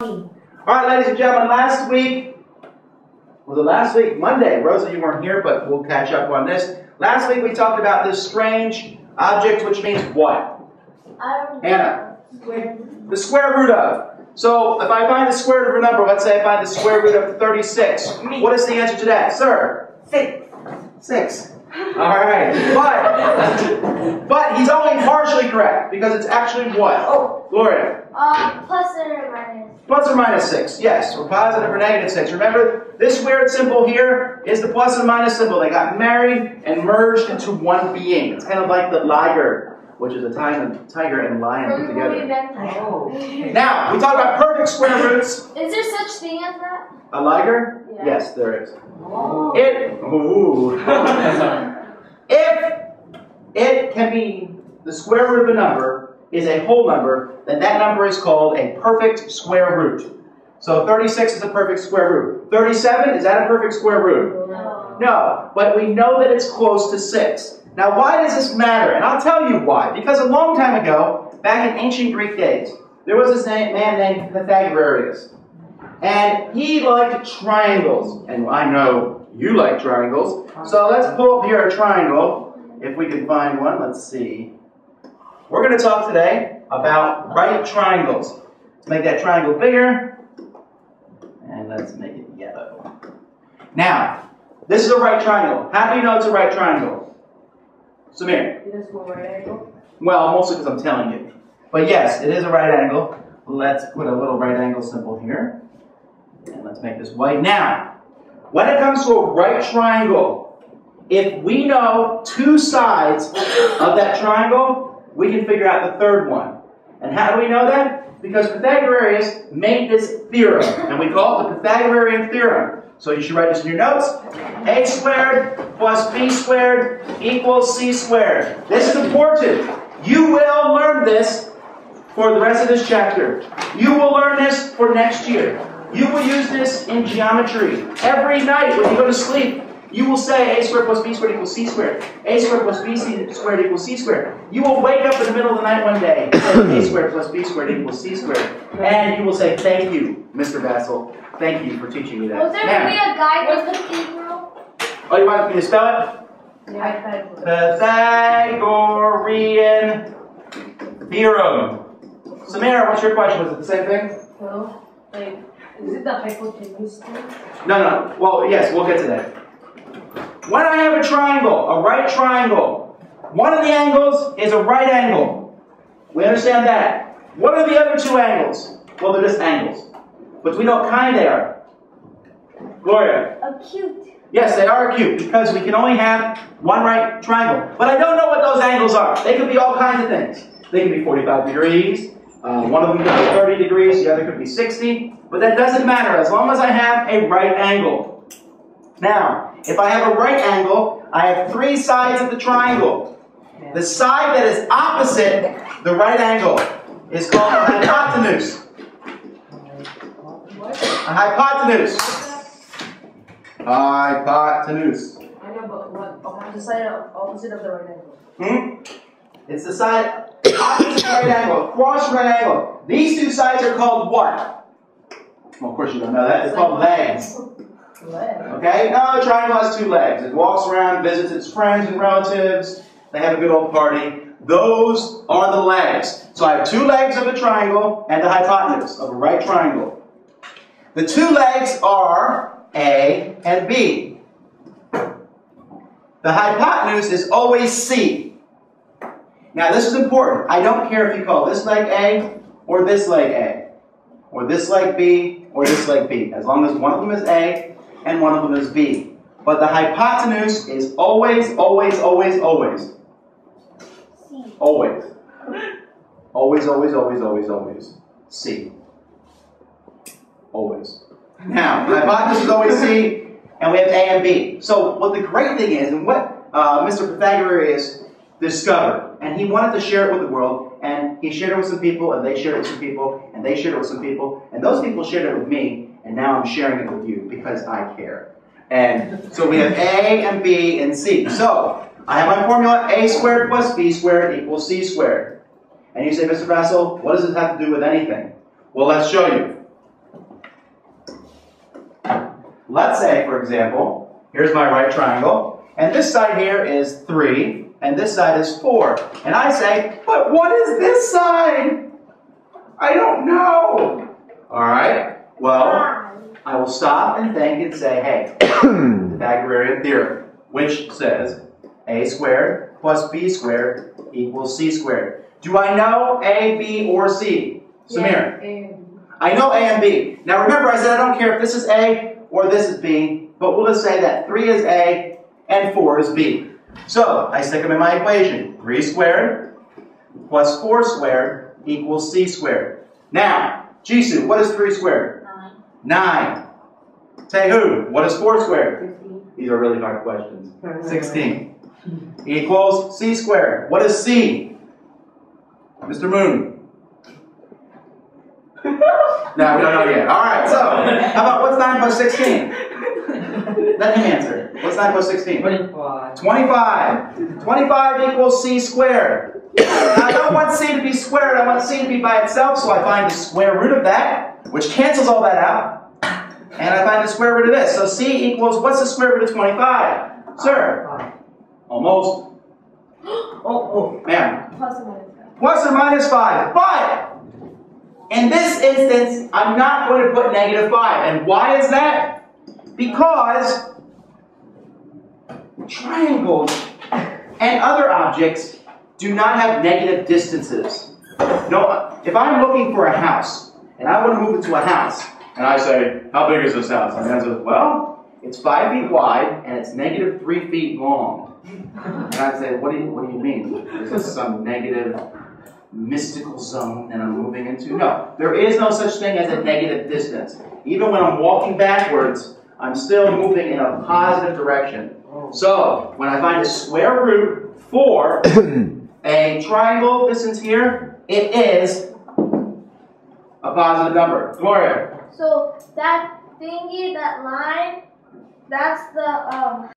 Alright, ladies and gentlemen, last week, Monday, Rosa, you weren't here, but we'll catch up on this. Last week we talked about this strange object, which means what? Anna? The square root of. So, if I find the square root of a number, let's say I find the square root of 36. What is the answer to that, sir? 6. Alright, but he's only partially correct, because it's actually what? Oh, Gloria? Plus or minus. Plus or minus 6, yes, or positive or negative 6. Remember, this weird symbol here is the plus and minus symbol. They got married and merged into one being. It's kind of like the liger, which is a tiger and lion put together. Now, we talk about perfect square roots. Is there such thing as that? A liger? Yeah. Yes, there is. Oh. If it can be the square root of a number, is a whole number, then that number is called a perfect square root. So 36 is a perfect square root. 37, is that a perfect square root? No. No, but we know that it's close to 6. Now why does this matter? And I'll tell you why. Because a long time ago, back in ancient Greek days, there was this man named Pythagorean. And he liked triangles. And I know you like triangles. So let's pull up here a triangle. If we can find one, let's see. We're going to talk today about right triangles. Let's make that triangle bigger. And let's make it yellow. Now, this is a right triangle. How do you know it's a right triangle? Samir? It is a right angle? Well, mostly because I'm telling you. But yes, it is a right angle. Let's put a little right angle symbol here. And let's make this white. Now, when it comes to a right triangle, if we know two sides of that triangle, we can figure out the third one. And how do we know that? Because Pythagorean made this theorem, and we call it the Pythagorean theorem. So you should write this in your notes. A squared plus b squared equals c squared. This is important. You will learn this for the rest of this chapter. You will learn this for next year. You will use this in geometry. Every night when you go to sleep, you will say a squared plus b squared equals c squared. A squared plus b squared equals c squared. You will wake up in the middle of the night one day and say a squared plus b squared equals c squared. And you will say, thank you, Mr. Bassel. Thank you for teaching me that. Was there going to be a guide with the Hebrew? Oh, you want me to spell it? Yeah. Pythagorean theorem. Samira, what's your question? Was it the same thing? No. Like, is it the hypotenuse thing? No. Well, yes, we'll get to that. When I have a triangle, a right triangle, one of the angles is a right angle. We understand that. What are the other two angles? Well, they're just angles. But we know what kind they are. Gloria? Acute. Yes, they are acute because we can only have one right triangle. But I don't know what those angles are. They could be all kinds of things. They can be 45 degrees. One of them could be 30 degrees. The other could be 60. But that doesn't matter as long as I have a right angle. Now, if I have a right angle, I have three sides of the triangle. The side that is opposite the right angle is called a hypotenuse. A hypotenuse. Hypotenuse. I know, but what? The side opposite of the right angle. It's the side opposite the right angle, across right angle. These two sides are called what? Well, of course you don't know that. It's called legs. Okay? No, the triangle has two legs. It walks around, visits its friends and relatives. They have a good old party. Those are the legs. So I have two legs of a triangle and the hypotenuse of a right triangle. The two legs are A and B. The hypotenuse is always C. Now this is important. I don't care if you call this leg A or this leg A, or this leg B or this leg B, as long as one of them is A and one of them is B. But the hypotenuse is always, always, always, always. C. Always. Always, always, always, always, always. C. Always. Now, the hypotenuse is always C, and we have A and B. So what the great thing is, and what Mr. Pythagorean discovered, and he wanted to share it with the world, and he shared it with some people, and they shared it with some people, and they shared it with some people, and those people shared it with me, and now I'm sharing it with you because I care. And so we have A and B and C. So I have my formula, A squared plus B squared equals C squared. And you say, Mr. Bassel, what does this have to do with anything? Well, let's show you. let's say, for example, here's my right triangle, and this side here is 3, and this side is 4. And I say, but what is this side? I don't know. All right, well, I will stop and think and say, hey, Pythagorean theorem, which says a squared plus b squared equals c squared. Do I know a, b, or c? Samir? Yeah, I know a and b. Now remember, I said I don't care if this is a or this is b, but we'll just say that 3 is a and 4 is b. So I stick them in my equation. 3 squared plus 4 squared equals c squared. Now, Jisoo, what is 3 squared? 9. Tehu, what is 4 squared? 15. These are really hard questions. 16. Equals c squared. What is c? Mr. Moon? No, we don't know yet. All right, so how about what's 9 plus 16? Let him answer. What's 9 plus 16? 25. 25. 25 equals c squared. Now, I don't want c to be squared. I want c to be by itself, so I find the square root of that, which cancels all that out. And I find the square root of this. So c equals, what's the square root of 25? Sir? 5. Almost. Oh. Ma'am. Plus or minus 5. Plus or minus 5. But in this instance, I'm not going to put negative 5. And why is that? Because triangles and other objects do not have negative distances. No, if I'm looking for a house, and I want to move into a house, and I say, how big is this house? And the answer is, well, it's 5 feet wide, and it's negative 3 feet long. And I'd say, what do you mean? Is this some negative mystical zone that I'm moving into? No, there is no such thing as a negative distance. Even when I'm walking backwards, I'm still moving in a positive direction. So, when I find a square root for a triangle distance here, it is a positive number. Gloria? So that thingy, that line, that's the